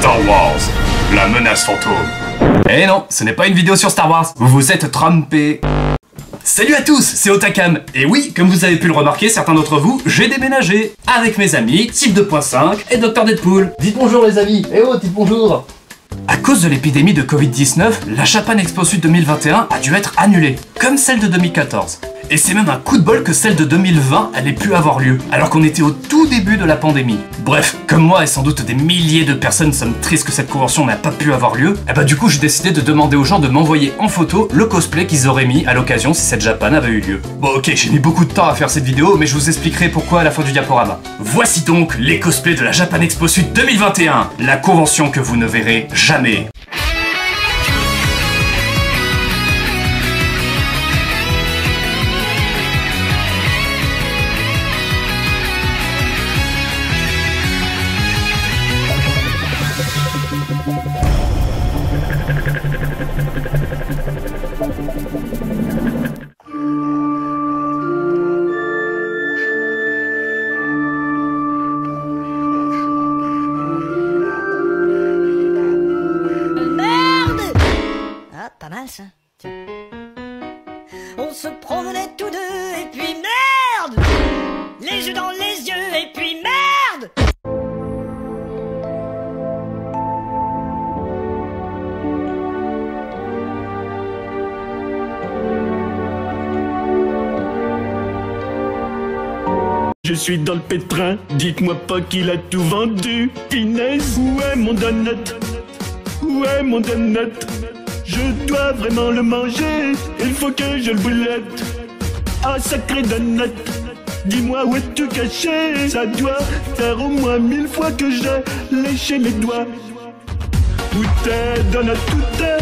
Star Wars, la menace fantôme. Eh non, ce n'est pas une vidéo sur Star Wars, vous vous êtes trompés. Salut à tous, c'est Otakam. Et oui, comme vous avez pu le remarquer, certains d'entre vous, j'ai déménagé avec mes amis, Type 2.5 et Dr Deadpool. Dites bonjour les amis, eh oh, dites bonjour. À cause de l'épidémie de Covid-19, la Japan Expo Sud 2021 a dû être annulée, comme celle de 2014. Et c'est même un coup de bol que celle de 2020 allait plus avoir lieu, alors qu'on était au tout début de la pandémie. Bref, comme moi et sans doute des milliers de personnes sommes tristes que cette convention n'a pas pu avoir lieu, et bah du coup j'ai décidé de demander aux gens de m'envoyer en photo le cosplay qu'ils auraient mis à l'occasion si cette Japan avait eu lieu. Bon ok, j'ai mis beaucoup de temps à faire cette vidéo, mais je vous expliquerai pourquoi à la fin du diaporama. Voici donc les cosplays de la Japan Expo Sud 2021, la convention que vous ne verrez jamais. Pas mal ça. On se promenait tous deux et puis merde! Les yeux dans les yeux et puis merde! Je suis dans le pétrin, dites-moi pas qu'il a tout vendu. Finesse, où est mon donut? Où est mon donut? Je dois vraiment le manger, il faut que je le boulette. Ah sacré donut, dis-moi où es-tu caché? Ça doit faire au moins 1000 fois que j'ai léché les doigts. Où t'es donut, où t'es?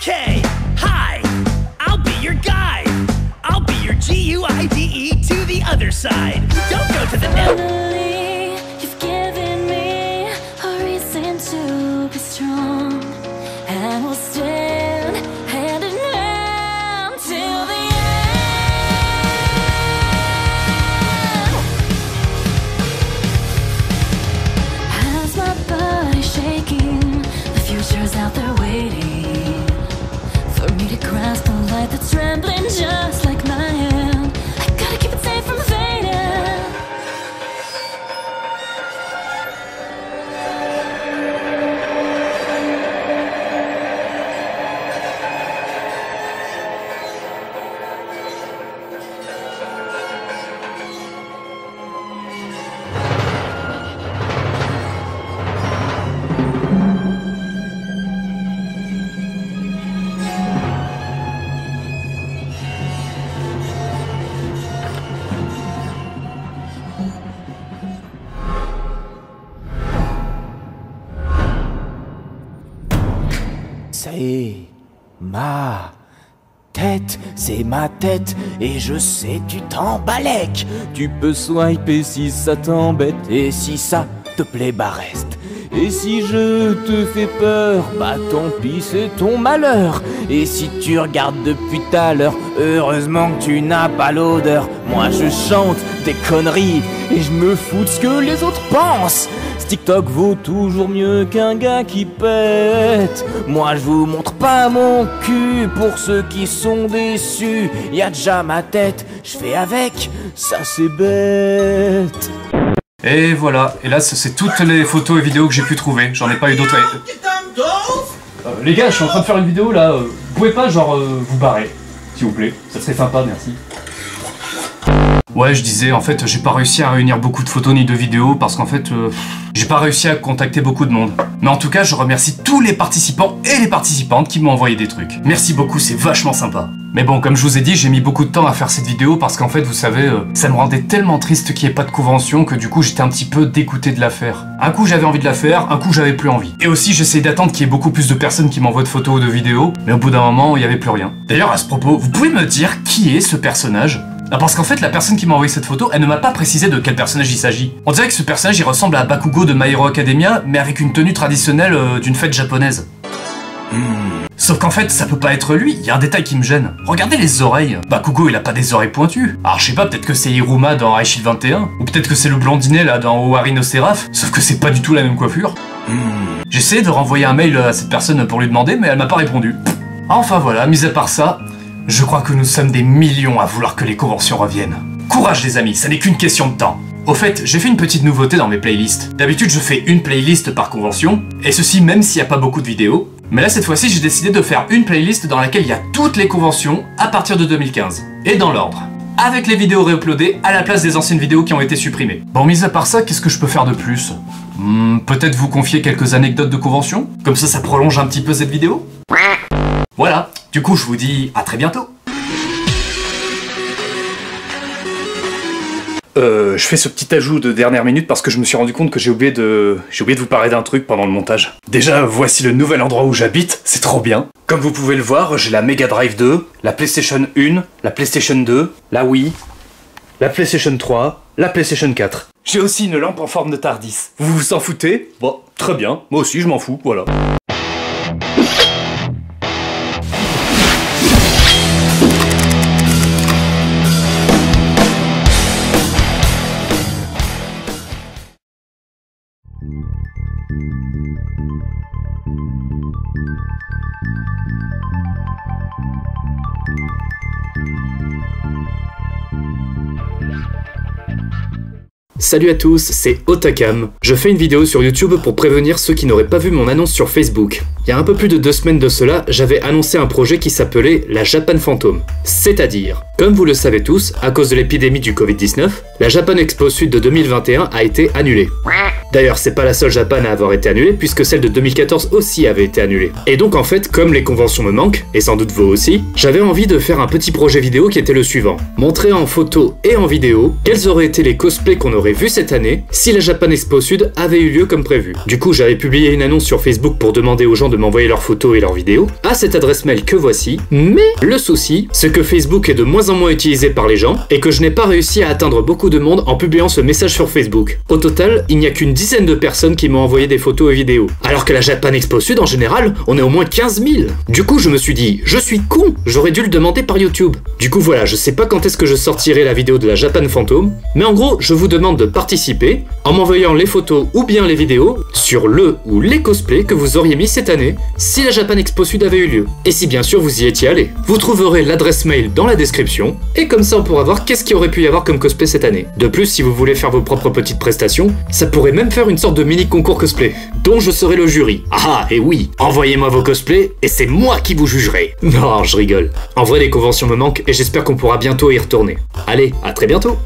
Okay, hi, I'll be your guide. I'll be your G-U-I-D-E to the other side. Don't go to the Finally, you've given me a reason to be strong, and we'll stand hand in hand till the end. As my body shaking, the future's out there waiting for me to grasp the light that's trembling just like my hand. I gotta keep it safe from the C'est ma tête, c'est ma tête, et je sais tu t'embalèques. Tu peux swiper si ça t'embête, et si ça te plaît, bah reste. Et si je te fais peur, bah tant pis c'est ton malheur. Et si tu regardes depuis tout à l'heure, heureusement que tu n'as pas l'odeur. Moi je chante des conneries, et je me fous de ce que les autres pensent. TikTok vaut toujours mieux qu'un gars qui pète. Moi je vous montre pas mon cul pour ceux qui sont déçus. Y'a déjà ma tête, je fais avec, ça c'est bête. Et voilà, et là c'est toutes les photos et vidéos que j'ai pu trouver, j'en ai pas eu d'autres. Les gars, je suis en train de faire une vidéo là, vous pouvez pas genre vous barrer, s'il vous plaît, ça serait sympa, merci. Ouais, je disais, en fait, j'ai pas réussi à réunir beaucoup de photos ni de vidéos parce qu'en fait, j'ai pas réussi à contacter beaucoup de monde. Mais en tout cas, je remercie tous les participants et les participantes qui m'ont envoyé des trucs. Merci beaucoup, c'est vachement sympa. Mais bon, comme je vous ai dit, j'ai mis beaucoup de temps à faire cette vidéo parce qu'en fait, vous savez, ça me rendait tellement triste qu'il n'y ait pas de convention que du coup, j'étais un petit peu dégoûté de la faire. Un coup, j'avais envie de la faire, un coup, j'avais plus envie. Et aussi, j'essayais d'attendre qu'il y ait beaucoup plus de personnes qui m'envoient de photos ou de vidéos, mais au bout d'un moment, il n'y avait plus rien. D'ailleurs, à ce propos, vous pouvez me dire qui est ce personnage ? Ah, parce qu'en fait, la personne qui m'a envoyé cette photo, elle ne m'a pas précisé de quel personnage il s'agit. On dirait que ce personnage, il ressemble à Bakugo de My Hero Academia, mais avec une tenue traditionnelle d'une fête japonaise. Sauf qu'en fait, ça peut pas être lui, il y a un détail qui me gêne. Regardez les oreilles. Bakugo, il a pas des oreilles pointues. Alors je sais pas, peut-être que c'est Hiruma dans High Shield 21, ou peut-être que c'est le blondinet là dans Owari no Seraph, sauf que c'est pas du tout la même coiffure. J'ai essayé de renvoyer un mail à cette personne pour lui demander, mais elle m'a pas répondu. Enfin voilà, mis à part ça, je crois que nous sommes des millions à vouloir que les conventions reviennent. Courage les amis, ça n'est qu'une question de temps. Au fait, j'ai fait une petite nouveauté dans mes playlists. D'habitude, je fais une playlist par convention, et ceci même s'il n'y a pas beaucoup de vidéos. Mais là, cette fois-ci, j'ai décidé de faire une playlist dans laquelle il y a toutes les conventions à partir de 2015. Et dans l'ordre. Avec les vidéos réuploadées à la place des anciennes vidéos qui ont été supprimées. Bon, mis à part ça, qu'est-ce que je peux faire de plus? Peut-être vous confier quelques anecdotes de convention? Comme ça prolonge un petit peu cette vidéo? Voilà, du coup, je vous dis à très bientôt. Je fais ce petit ajout de dernière minute parce que je me suis rendu compte que j'ai oublié de vous parler d'un truc pendant le montage. Déjà, voici le nouvel endroit où j'habite, c'est trop bien. Comme vous pouvez le voir, j'ai la Mega Drive 2, la PlayStation 1, la PlayStation 2, la Wii, la PlayStation 3, la PlayStation 4. J'ai aussi une lampe en forme de Tardis. Vous vous en foutez? Bon, très bien, moi aussi je m'en fous, voilà. Salut à tous, c'est Otakam. Je fais une vidéo sur YouTube pour prévenir ceux qui n'auraient pas vu mon annonce sur Facebook. Il y a un peu plus de 2 semaines de cela, j'avais annoncé un projet qui s'appelait la Japan Phantom. C'est-à-dire, comme vous le savez tous, à cause de l'épidémie du Covid-19, la Japan Expo Sud de 2021 a été annulée. D'ailleurs, c'est pas la seule Japan à avoir été annulée, puisque celle de 2014 aussi avait été annulée. Et donc en fait, comme les conventions me manquent, et sans doute vous aussi, j'avais envie de faire un petit projet vidéo qui était le suivant. Montrer en photo et en vidéo quels auraient été les cosplays qu'on aurait vus cette année si la Japan Expo Sud avait eu lieu comme prévu. Du coup, j'avais publié une annonce sur Facebook pour demander aux gens de m'envoyer leurs photos et leurs vidéos à cette adresse mail que voici, mais le souci, c'est que Facebook est de moins en moins utilisé par les gens et que je n'ai pas réussi à atteindre beaucoup de monde en publiant ce message sur Facebook. Au total, il n'y a qu'une dizaine de personnes qui m'ont envoyé des photos et vidéos, alors que la Japan Expo Sud en général, on est au moins 15 000. Du coup, je me suis dit, je suis con, j'aurais dû le demander par YouTube. Du coup voilà, je sais pas quand est-ce que je sortirai la vidéo de la Japan Phantom, mais en gros, je vous demande de participer en m'envoyant les photos ou bien les vidéos sur le ou les cosplays que vous auriez mis cette année si la Japan Expo Sud avait eu lieu. Et si bien sûr vous y étiez allé. Vous trouverez l'adresse mail dans la description, et comme ça on pourra voir qu'est-ce qu'il aurait pu y avoir comme cosplay cette année. De plus, si vous voulez faire vos propres petites prestations, ça pourrait même faire une sorte de mini concours cosplay, dont je serai le jury. Ah, et oui, envoyez-moi vos cosplays, et c'est moi qui vous jugerai. Non, je rigole. En vrai, les conventions me manquent, et j'espère qu'on pourra bientôt y retourner. Allez, à très bientôt.